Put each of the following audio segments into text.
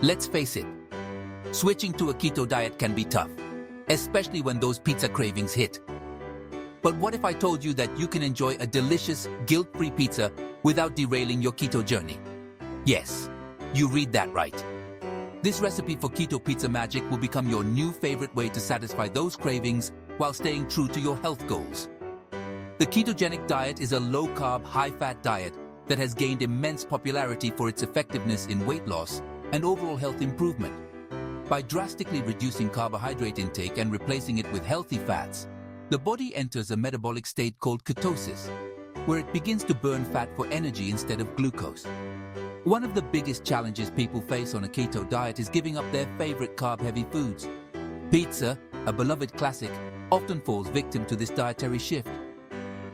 Let's face it, switching to a keto diet can be tough, especially when those pizza cravings hit. But what if I told you that you can enjoy a delicious, guilt-free pizza without derailing your keto journey? Yes, you read that right. This recipe for keto pizza magic will become your new favorite way to satisfy those cravings while staying true to your health goals. The ketogenic diet is a low-carb, high-fat diet that has gained immense popularity for its effectiveness in weight loss and overall health improvement. By drastically reducing carbohydrate intake and replacing it with healthy fats, the body enters a metabolic state called ketosis, where it begins to burn fat for energy instead of glucose. One of the biggest challenges people face on a keto diet is giving up their favorite carb-heavy foods. Pizza, a beloved classic, often falls victim to this dietary shift.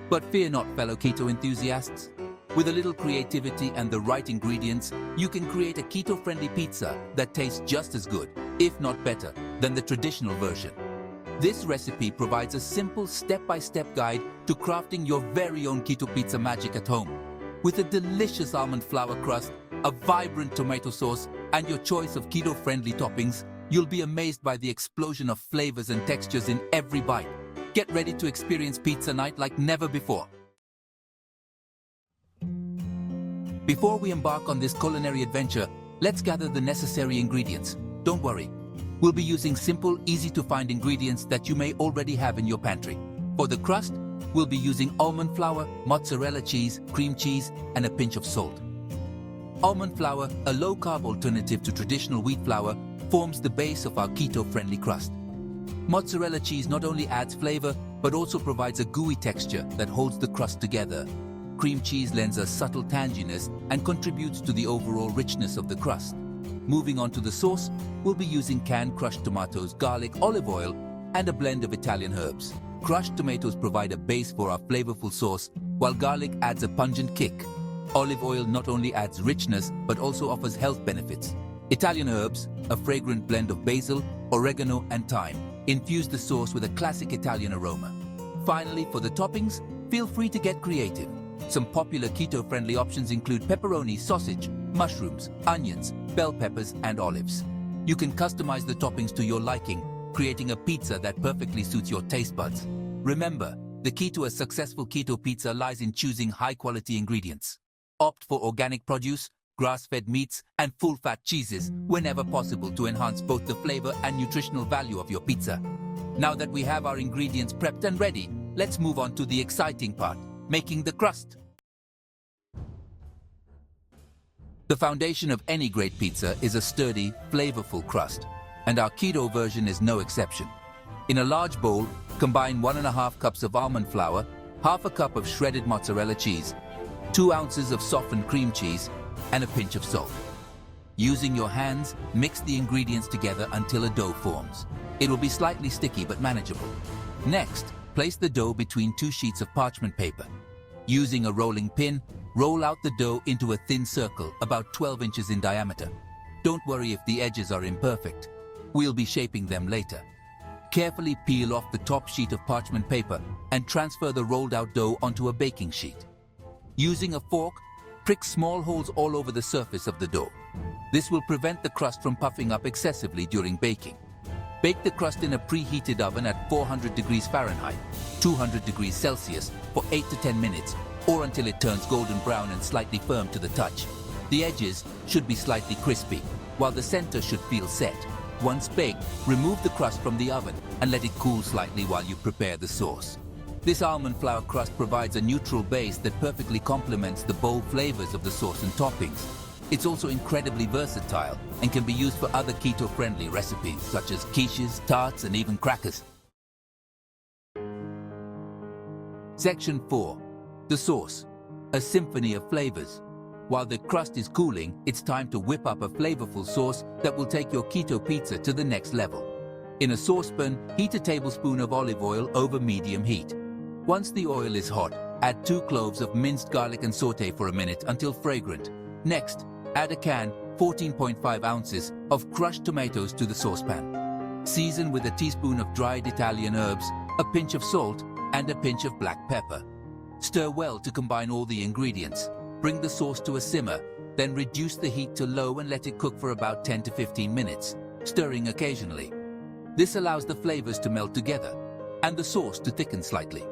But fear not, fellow keto enthusiasts. With a little creativity and the right ingredients, you can create a keto-friendly pizza that tastes just as good, if not better, than the traditional version. This recipe provides a simple step-by-step guide to crafting your very own keto pizza magic at home. With a delicious almond flour crust, a vibrant tomato sauce, and your choice of keto-friendly toppings, you'll be amazed by the explosion of flavors and textures in every bite. Get ready to experience pizza night like never before. Before we embark on this culinary adventure, let's gather the necessary ingredients. Don't worry, we'll be using simple, easy-to-find ingredients that you may already have in your pantry. For the crust, we'll be using almond flour, mozzarella cheese, cream cheese, and a pinch of salt. Almond flour, a low-carb alternative to traditional wheat flour, forms the base of our keto-friendly crust. Mozzarella cheese not only adds flavor, but also provides a gooey texture that holds the crust together. Cream cheese lends a subtle tanginess and contributes to the overall richness of the crust. Moving on to the sauce, we'll be using canned crushed tomatoes, garlic, olive oil, and a blend of Italian herbs. Crushed tomatoes provide a base for our flavorful sauce, while garlic adds a pungent kick. Olive oil not only adds richness, but also offers health benefits. Italian herbs, a fragrant blend of basil, oregano, and thyme, infuse the sauce with a classic Italian aroma. Finally, for the toppings, feel free to get creative. Some popular keto-friendly options include pepperoni, sausage, mushrooms, onions, bell peppers, and olives. You can customize the toppings to your liking, creating a pizza that perfectly suits your taste buds. Remember, the key to a successful keto pizza lies in choosing high-quality ingredients. Opt for organic produce, grass-fed meats, and full-fat cheeses whenever possible to enhance both the flavor and nutritional value of your pizza. Now that we have our ingredients prepped and ready, let's move on to the exciting part, making the crust. The foundation of any great pizza is a sturdy, flavorful crust, and our keto version is no exception. In a large bowl, combine 1.5 cups of almond flour, half a cup of shredded mozzarella cheese, 2 ounces of softened cream cheese, and a pinch of salt. Using your hands, mix the ingredients together until a dough forms. It will be slightly sticky but manageable. Next, place the dough between 2 sheets of parchment paper. Using a rolling pin, roll out the dough into a thin circle about 12 inches in diameter. Don't worry if the edges are imperfect. We'll be shaping them later. Carefully peel off the top sheet of parchment paper and transfer the rolled out dough onto a baking sheet. Using a fork, prick small holes all over the surface of the dough. This will prevent the crust from puffing up excessively during baking. Bake the crust in a preheated oven at 400 degrees Fahrenheit, 200 degrees Celsius for 8 to 10 minutes, or until it turns golden brown and slightly firm to the touch. The edges should be slightly crispy, while the center should feel set. Once baked, remove the crust from the oven and let it cool slightly while you prepare the sauce. This almond flour crust provides a neutral base that perfectly complements the bold flavors of the sauce and toppings. It's also incredibly versatile and can be used for other keto-friendly recipes such as quiches, tarts, and even crackers. Section 4. The sauce. A symphony of flavors. While the crust is cooling, it's time to whip up a flavorful sauce that will take your keto pizza to the next level. In a saucepan, heat a tablespoon of olive oil over medium heat. Once the oil is hot, add 2 cloves of minced garlic and saute for a minute until fragrant. Next, add a can, 14.5 ounces, of crushed tomatoes to the saucepan. Season with a teaspoon of dried Italian herbs, a pinch of salt, and a pinch of black pepper. Stir well to combine all the ingredients. Bring the sauce to a simmer, Then reduce the heat to low and let it cook for about 10 to 15 minutes, stirring occasionally. This allows the flavors to melt together and the sauce to thicken slightly.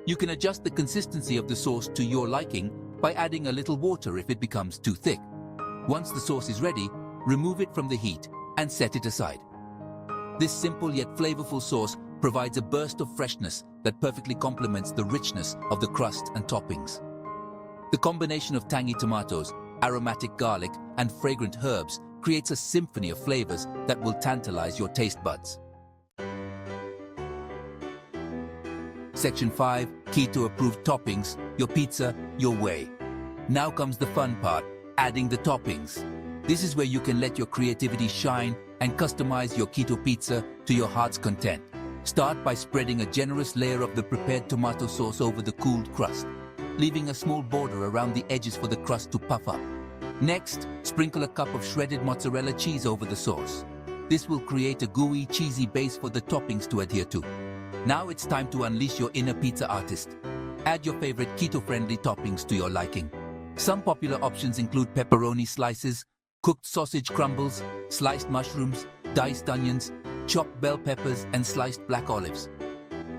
You can adjust the consistency of the sauce to your liking by adding a little water if it becomes too thick. Once the sauce is ready, remove it from the heat and set it aside. This simple yet flavorful sauce provides a burst of freshness that perfectly complements the richness of the crust and toppings. The combination of tangy tomatoes, aromatic garlic, and fragrant herbs creates a symphony of flavors that will tantalize your taste buds. Section 5, Keto approved toppings, your pizza, your way. Now comes the fun part, adding the toppings. This is where you can let your creativity shine and customize your keto pizza to your heart's content. Start by spreading a generous layer of the prepared tomato sauce over the cooled crust, leaving a small border around the edges for the crust to puff up. Next, sprinkle a cup of shredded mozzarella cheese over the sauce. This will create a gooey, cheesy base for the toppings to adhere to. Now it's time to unleash your inner pizza artist. Add your favorite keto-friendly toppings to your liking. Some popular options include pepperoni slices, cooked sausage crumbles, sliced mushrooms, diced onions, chopped bell peppers, and sliced black olives.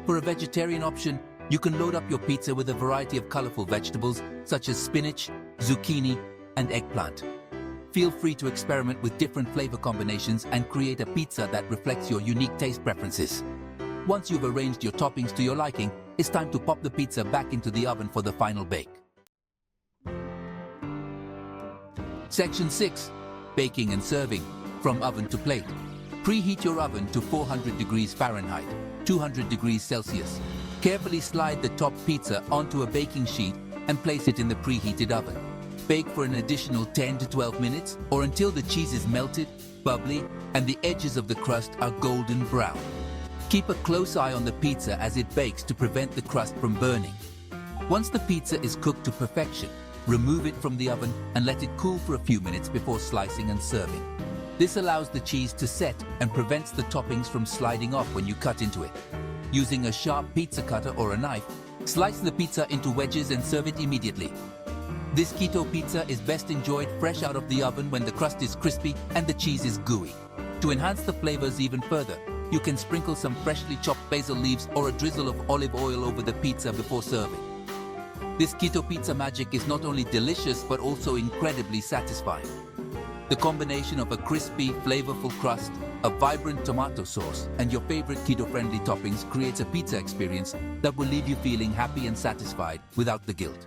For a vegetarian option, you can load up your pizza with a variety of colorful vegetables such as spinach, zucchini, and eggplant. Feel free to experiment with different flavor combinations and create a pizza that reflects your unique taste preferences. Once you've arranged your toppings to your liking, it's time to pop the pizza back into the oven for the final bake. Section 6. Baking and serving. From oven to plate. Preheat your oven to 400 degrees Fahrenheit, 200 degrees Celsius. Carefully slide the topped pizza onto a baking sheet and place it in the preheated oven. Bake for an additional 10 to 12 minutes or until the cheese is melted, bubbly, and the edges of the crust are golden brown. Keep a close eye on the pizza as it bakes to prevent the crust from burning. Once the pizza is cooked to perfection, remove it from the oven and let it cool for a few minutes before slicing and serving. This allows the cheese to set and prevents the toppings from sliding off when you cut into it. Using a sharp pizza cutter or a knife, slice the pizza into wedges and serve it immediately. This keto pizza is best enjoyed fresh out of the oven when the crust is crispy and the cheese is gooey. To enhance the flavors even further, you can sprinkle some freshly chopped basil leaves or a drizzle of olive oil over the pizza before serving. This keto pizza magic is not only delicious but also incredibly satisfying. The combination of a crispy, flavorful crust, a vibrant tomato sauce, and your favorite keto-friendly toppings creates a pizza experience that will leave you feeling happy and satisfied without the guilt.